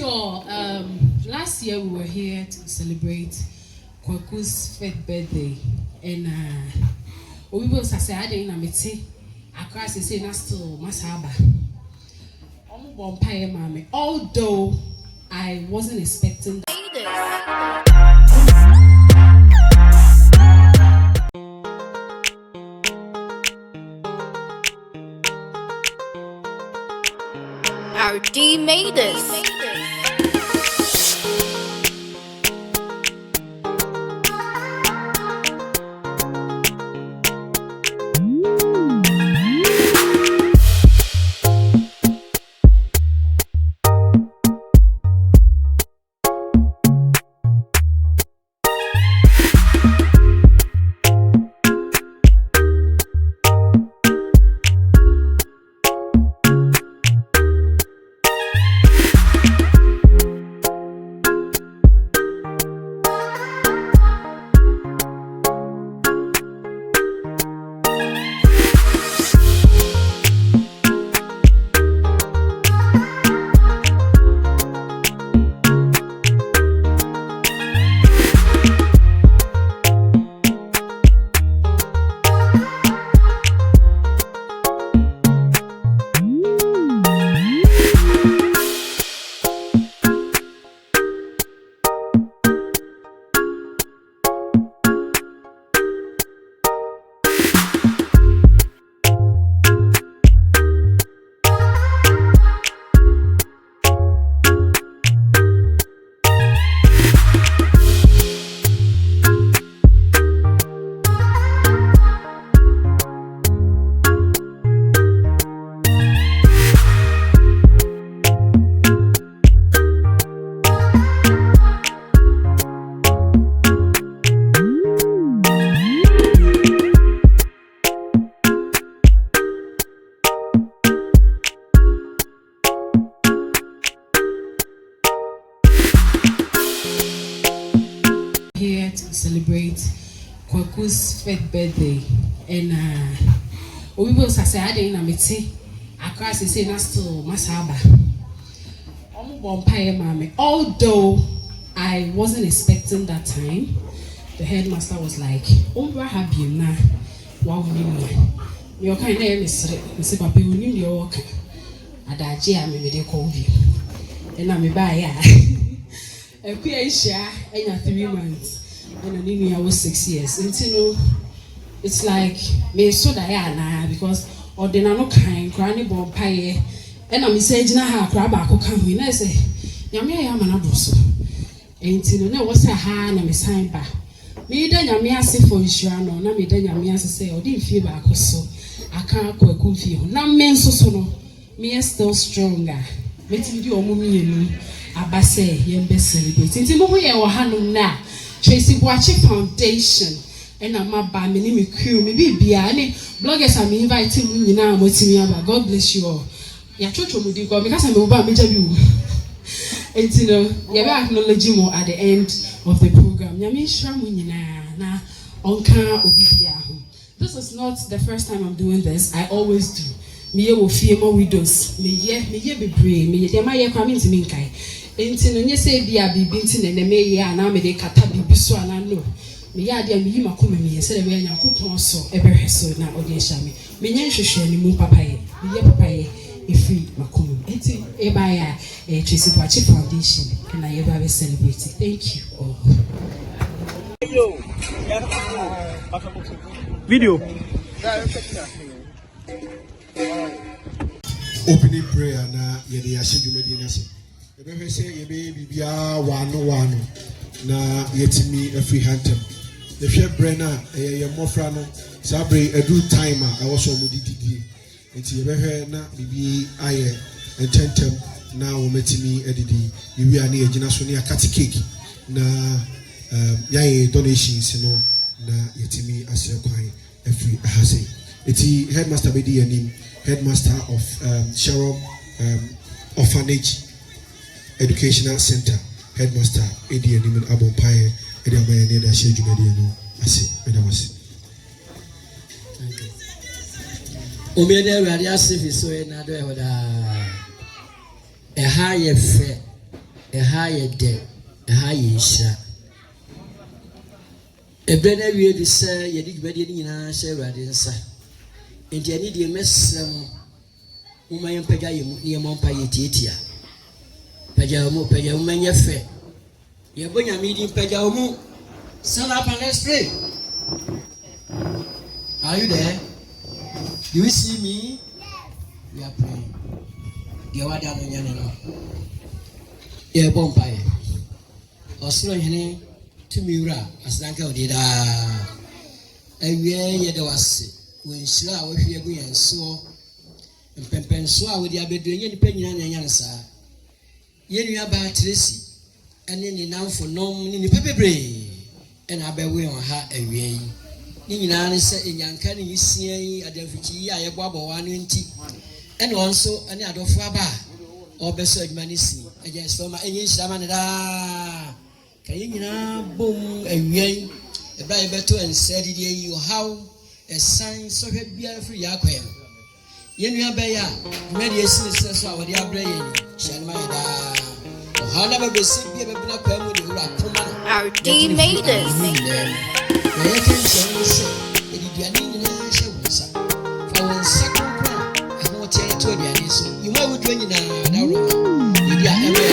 you all. Last year we were here to celebrate Kwaku's 5th birthday, and we will say I didn't know it. Across the same still Masaba. Although I wasn't expecting that. RD made this. Here to celebrate Kwaku's 5th birthday, and we will say I didn't know it. Across the same still Masaba. Although I wasn't expecting that time, the headmaster was like, "Umbra have you now? Wow, your kind name is Mr. Papi. You need your work. Adaji, I'm a video call you, and I'm a buyer." A Asia, and 3 months, and I was 6 years. And you know, it's like me so Diana because or the no kind, granny bomb pie, and I'm saying, "I crab I could come in." I say, "Yammy, I am an abuso." And you know, what's a hand and a sign back. Me then Yammy say for Ishano, na me then Yammy say, or didn't feel back so. I can't go a confuse. Now, men so no, me still stronger. Meeting you or mummy. Abase yembe celebrate. Inti mo ye wo hanum na Tracy Boache Foundation and ama ba me ni me crew me bibia ni bloggers am inviting me nyina amotimi aba. God bless you all. Ya chocho mu di go because me oba me jabi wu. Inti no ye be acknowledge mo at the end of the program. Nyame hira mu nyina na onka obibia ho. This is not the first time I'm doing this. I always do. Me ye wo fie mo widows. Me ye bebre. Me ye dem aye kwa me ntimi nkai. Enti no nye se bia bibi nti ne me ye ana me de kata bibi so ana no. Me ya de me yi makoma me ye se de we Nyankopon so ebehwe so na odi ehia me. Me nya nhwehwe ni mu papa ye. Me ye papa ye efi makoma. Enti e ba ya Tracy Boache Foundation na ye ba be celebrate. Thank you all. Video. Opening prayer na ye de yashe dwumadi na se. Ebe hwe se ye be bibia wano na yetimi afi hantem. The hwe bre na ye mofra no sabre edu time a wo so modididie. Enti ye be hwe na bibi aye ententem na wo metimi edidi. Yiwi ani egina so ne akati cake na yaye donations no na yetimi asre kwan afi ahase. Eti headmaster be di yanim, headmaster of Sharon Orphanage Educational Center, headmaster Edi Yanim Abompaye, Edi Amaya Neda Shejumedi no ase, medamasi. Umede radio ase fiso na do e hoda e ha ye fe higher debt, a higher share. A better way to say, you did better in our share, Radinsa. And you need a mess, Umayan Pagayam, near Montpellier. Pajamo, Pajamo, your fair. You're going to meet in Pajamo. Stand up and let's pray. Are you there? Do you see me? We are praying. You are down on your name. You're a bonfire. Oslo Henny to Mura, as Lanka did. And we was when Sla with your going and so and Pempen Swa with your bedroom, any penny and answer. Yen you about Tracy, and then now for no in the paper brain, and I bear way on her away. Nina said in Yankani, you see at the Vicky, I bubble 120, and also any other faba or beside Manisi against for my English Samanada. Can you now boom away a Bible and said you how a sign so happy free aqua. Yenu Baya, mediation says our dear brain, shall my da. How never be sick, be a black woman who are common. Our team made us. You might would win in a room. You are ever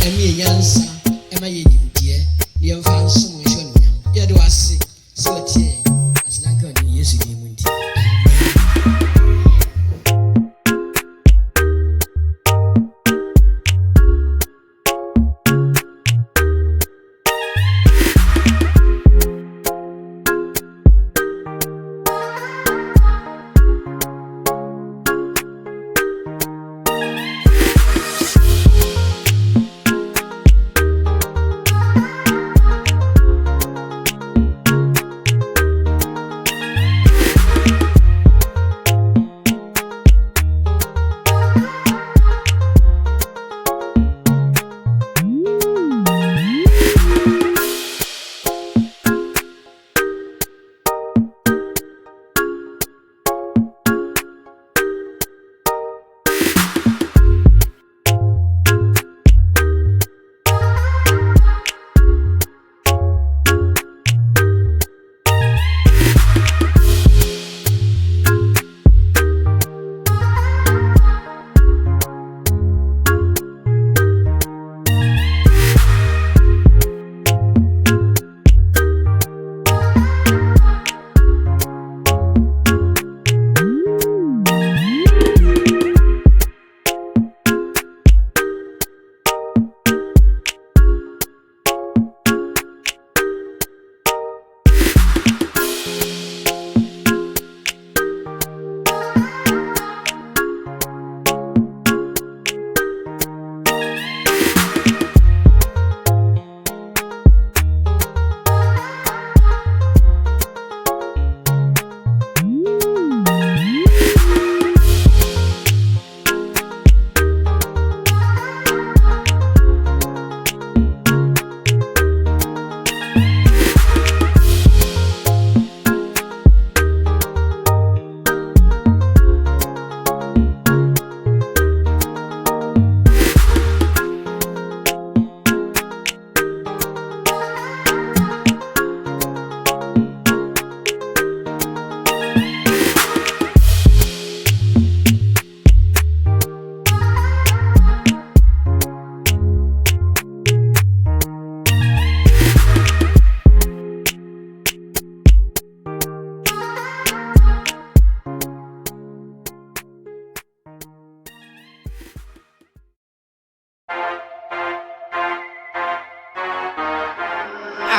a mere answer. Am I in dear? You have found so much on you. You do I see so as like a years ago.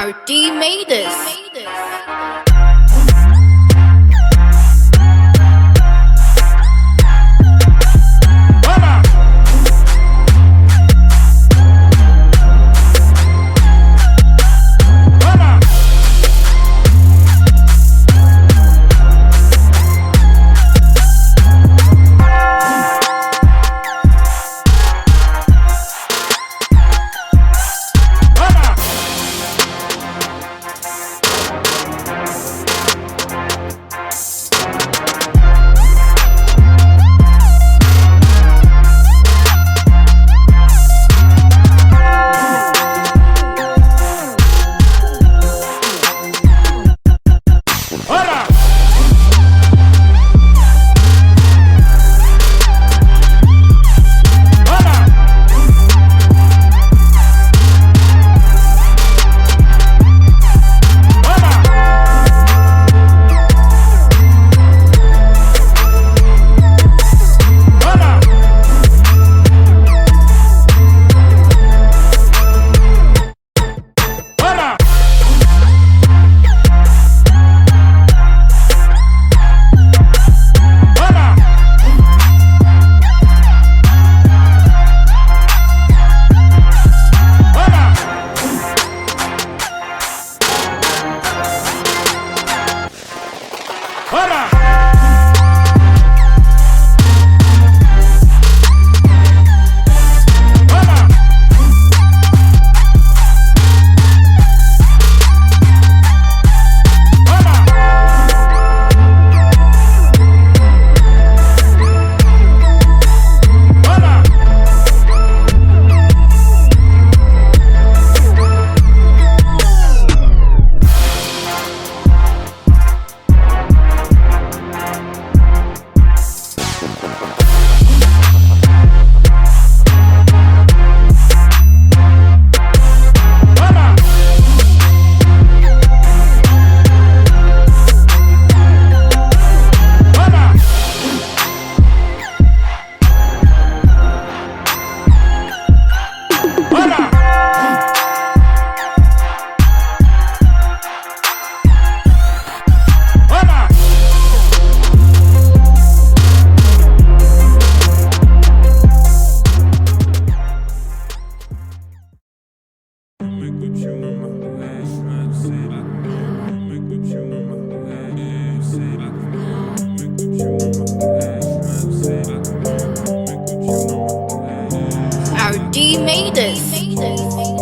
Our D made us. RD made this.